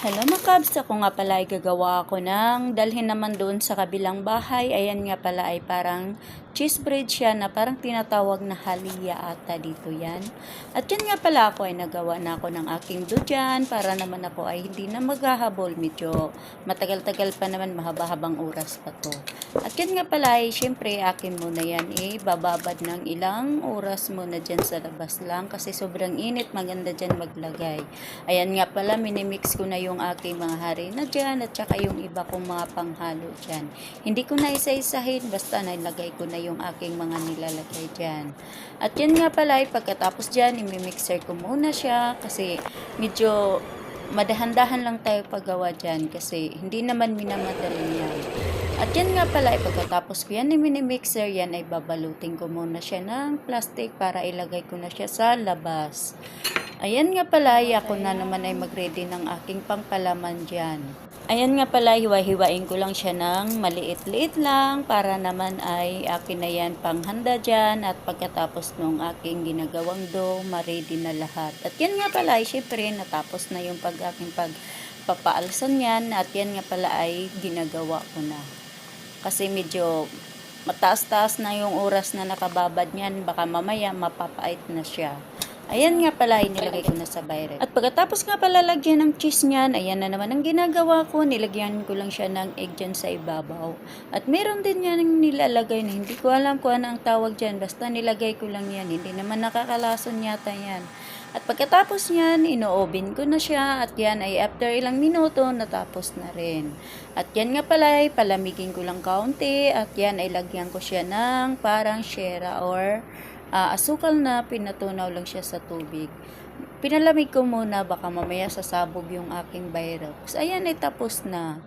Hello mga kabs, ako nga pala ay gagawa ako ng dalhin naman doon sa kabilang bahay. Ayan nga pala ay parang cheese bread siya na parang tinatawag na halia ata dito yan. At yan nga pala ako ay nagawa na ako ng aking dough dyan para naman ako ay hindi na maghahabol. Medyo matagal-tagal pa naman, mahaba-habang oras pa to. At yan nga pala ay syempre akin muna yan bababad ng ilang oras muna dyan sa labas lang kasi sobrang init, maganda dyan maglagay. Ayan nga pala, minimix ko na yung aking mga harina dyan at saka yung iba kong mga panghalo dyan. Hindi ko na isa-isahin, basta nilagay ko na yung aking mga nilalagay dyan. At yan nga pala, pagkatapos dyan, imimixer ko muna siya kasi medyo madahan-dahan lang tayo paggawa dyan kasi hindi naman minamadali yan. At yan nga pala, pagkatapos ko yan i-mixer, yan ay babalutin ko muna siya ng plastic para ilagay ko na siya sa labas. Ayan nga pala, ako na naman ay mag-ready ng aking pangpalaman dyan. Ayan nga pala, hiwa-hiwain ko lang siya ng maliit-liit lang para naman ay akin na yan panghanda dyan at pagkatapos nung aking ginagawang dough, ma-ready na lahat. At yan nga pala, syempre natapos na yung aking pagpapaalsan yan at yan nga pala ay ginagawa ko na. Kasi medyo mataas-taas na yung oras na nakababad niyan, baka mamaya mapapait na siya. Ayan nga pala, nilagay ko na sa bayret. At pagkatapos nga pala lagyan ng cheese niyan, ayan na naman ang ginagawa ko. Nilagyan ko lang siya ng egg dyan sa ibabaw. At meron din yan nilalagay na hindi ko alam kung ano ang tawag dyan. Basta nilagay ko lang yan. Hindi naman nakakalason yata yan. At pagkatapos niyan, ino-oven ko na siya. At yan ay after ilang minuto, natapos na rin. At yan nga pala, palamigin ko lang kaunti. At yan ay lagyan ko siya ng parang shera or asukal na pinatunaw lang siya sa tubig. Pinalamig ko muna, baka mamaya sasabog yung aking Virox. Ayan ay tapos na.